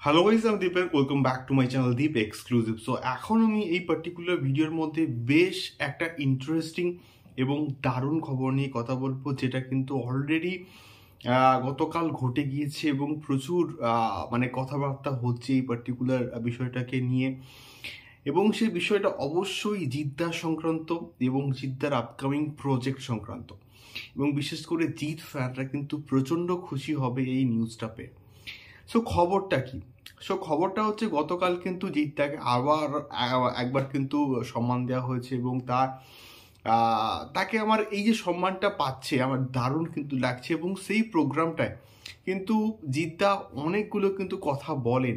Hello guys, আমি Deepak. Welcome back to my channel Deep exclusive. So এখন আমি এই পার্টিকুলার ভিডিওর মধ্যে বেশ একটা ইন্টারেস্টিং এবং দারুণ খবর নিয়ে কথা বলবো, যেটা কিন্তু অলরেডি গতকাল ঘটে গিয়েছে এবং প্রচুর কথাবার্তা হচ্ছে এই পার্টিকুলার বিষয়টাকে নিয়ে। এবং সেই বিষয়টা অবশ্যই জিদ্দার সংক্রান্ত এবং জিদ্দার আপকামিং প্রজেক্ট সংক্রান্ত। এবং বিশেষ করে জিৎ ফ্যানরা কিন্তু প্রচণ্ড খুশি হবে এই নিউজটা পেয়ে। সো খবরটা কি? খবরটা হচ্ছে গতকাল কিন্তু জিদ্দাকে আবার একবার কিন্তু সম্মান দেওয়া হয়েছে এবং তাকে আমার এই যে সম্মানটা পাচ্ছে আমার দারুণ কিন্তু লাগছে। এবং সেই প্রোগ্রামটায় কিন্তু জিদ্দা অনেকগুলো কিন্তু কথা বলেন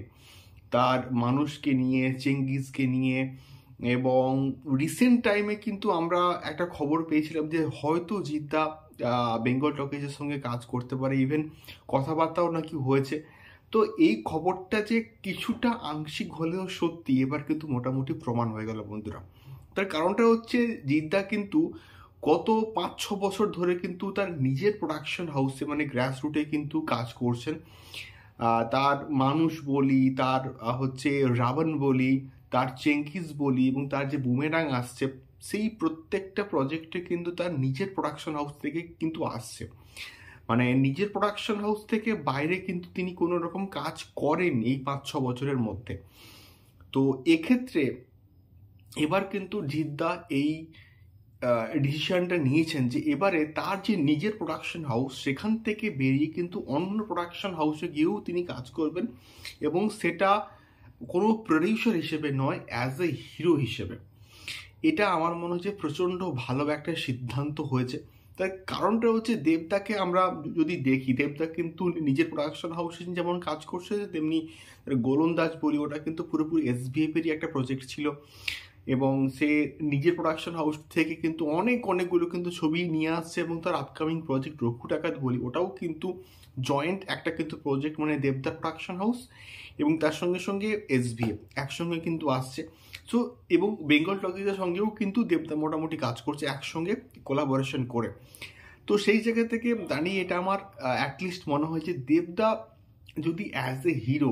তার মানুষকে নিয়ে, চেঙ্গিজকে নিয়ে। এবং রিসেন্ট টাইমে কিন্তু আমরা একটা খবর পেয়েছিলাম যে হয়তো জিদ্দা বেঙ্গল টকিজের সঙ্গে কাজ করতে পারে, ইভেন কথাবার্তাও নাকি হয়েছে। তো এই খবরটা যে কিছুটা আংশিক হলেও সত্যি, এবার কিন্তু মোটামুটি প্রমাণ হয়ে গেল বন্ধুরা। তার কারণটা হচ্ছে জিদ্দা কিন্তু গত 5-6 বছর ধরে কিন্তু তার নিজের প্রোডাকশন হাউসে গ্রাস রুটে কিন্তু কাজ করছেন। তার মানুষ বলি, তার হচ্ছে রাবণ বলি, তার চেঙ্কিজ বলি এবং তার যে বুমেরাং আসছে, সেই প্রত্যেকটা প্রজেক্টে কিন্তু তার নিজের প্রোডাকশন হাউস থেকে কিন্তু আসছে। নিজের প্রোডাকশন হাউস থেকে বাইরে কিন্তু তিনি কোনো রকম কাজ করেন এই 5-6 বছরের মধ্যে। তো এক্ষেত্রে এবার কিন্তু জিদ্দা এই ডিসিশনটা নিয়েছেন যে এবারে তার যে নিজের প্রোডাকশন হাউস, সেখান থেকে বেরিয়ে কিন্তু অন্য প্রোডাকশন হাউসে গিয়েও তিনি কাজ করবেন। এবং সেটা কোনো প্রডিউসার হিসেবে নয়, অ্যাজ এ হিরো হিসেবে। এটা আমার মনে হচ্ছে প্রচণ্ড ভালো একটা সিদ্ধান্ত হয়েছে। তার কারণটা হচ্ছে দেবদাকে আমরা যদি দেখি, দেবদা কিন্তু নিজের প্রোডাকশন হাউসে যেমন কাজ করছে, তেমনি গোলন্দাজ বলি, ওটা কিন্তু পুরোপুরি এসবিএফেরই একটা প্রজেক্ট ছিল। এবং সে নিজের প্রোডাকশন হাউস থেকে কিন্তু অনেকগুলো কিন্তু ছবি নিয়ে আসছে। এবং তার আপকামিং প্রজেক্ট রঘু ডাকাত বলি, ওটাও কিন্তু জয়েন্ট একটা কিন্তু প্রজেক্ট, দেবদার প্রোডাকশন হাউস এবং তার সঙ্গে সঙ্গে এসবিএফ একসঙ্গে কিন্তু আসছে। সো এবং বেঙ্গল টকিজের সঙ্গেও কিন্তু দেবদা মোটামুটি কাজ করছে একসঙ্গে কোলাবোরেশন করে। তো সেই জায়গা থেকে দাঁড়িয়ে এটা আমার অ্যাটলিস্ট মনে হয় যে দেবদা যদি অ্যাজ এ হিরো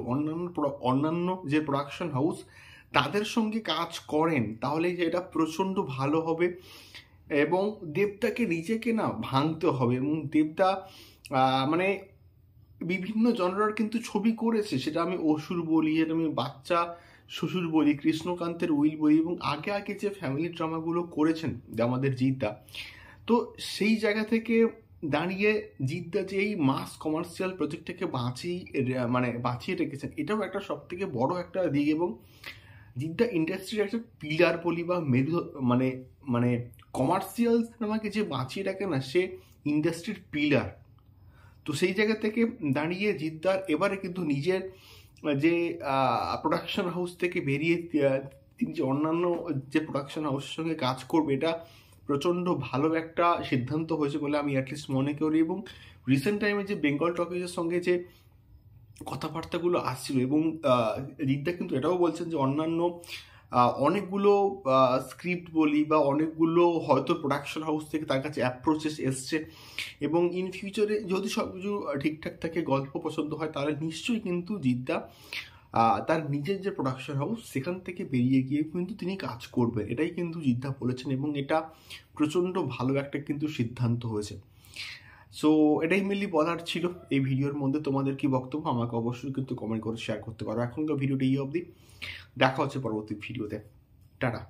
অন্যান্য যে প্রোডাকশন হাউস তাদের সঙ্গে কাজ করেন, তাহলে এটা প্রচণ্ড ভালো হবে। এবং দেবদাকে নিজেকে না ভাঙতে হবে। এবং দেবদা বিভিন্ন জনরার কিন্তু ছবি করেছে, সেটা আমি অসুর বলি, সেটা আমি বাচ্চা শ্বশুর বলি, কৃষ্ণকান্তের উইল বলি, এবং আগে যে ফ্যামিলি ড্রামাগুলো করেছেন আমাদের জিদ্দা। তো সেই জায়গা থেকে দাঁড়িয়ে জিদ্দা যে এই মাস কমার্শিয়াল প্রজেক্টটাকে বাঁচিয়ে রেখেছেন, এটাও একটা সব থেকে বড় একটা দিক। এবং জিদ্দা ইন্ডাস্ট্রির একটা পিলার বলি বা মেরু, কমার্শিয়াল সিনেমাকে যে বাঁচিয়ে রাখে না, সে ইন্ডাস্ট্রির পিলার। তো সেই জায়গা থেকে দাঁড়িয়ে জিদ্দার এবারে কিন্তু নিজের যে প্রোডাকশন হাউস থেকে বেরিয়ে তিনি যে অন্যান্য যে প্রোডাকশন হাউসের সঙ্গে কাজ করবে, এটা প্রচণ্ড ভালো একটা সিদ্ধান্ত হয়েছে বলে আমি অ্যাটলিস্ট মনে করি। এবং রিসেন্ট টাইমে যে বেঙ্গল টকিজের সঙ্গে যে কথাবার্তাগুলো আসছিল, এবং জিদ্দা কিন্তু এটাও বলছেন যে অন্যান্য অনেকগুলো স্ক্রিপ্ট বলি বা অনেকগুলো হয়তো প্রোডাকশন হাউস থেকে তার কাছে অ্যাপ্রোচেস এসছে। এবং ইন ফিউচারে যদি সব কিছু ঠিকঠাক থাকে, গল্প পছন্দ হয়, তাহলে নিশ্চয়ই কিন্তু জিদ্দা তার নিজের যে প্রোডাকশন হাউস সেখান থেকে বেরিয়ে গিয়ে কিন্তু তিনি কাজ করবেন, এটাই কিন্তু জিদ্দা বলেছেন। এবং এটা প্রচণ্ড ভালো একটা কিন্তু সিদ্ধান্ত হয়েছে। সো এটাই মেনলি বলার ছিল এই ভিডিওর মধ্যে। তোমাদের কি বক্তব্য আমাকে অবশ্যই কিন্তু কমেন্ট করে শেয়ার করতে পারো। এখনকার ভিডিওটা এই অবধি, দেখা হচ্ছে পরবর্তী ভিডিওতে। টাটা।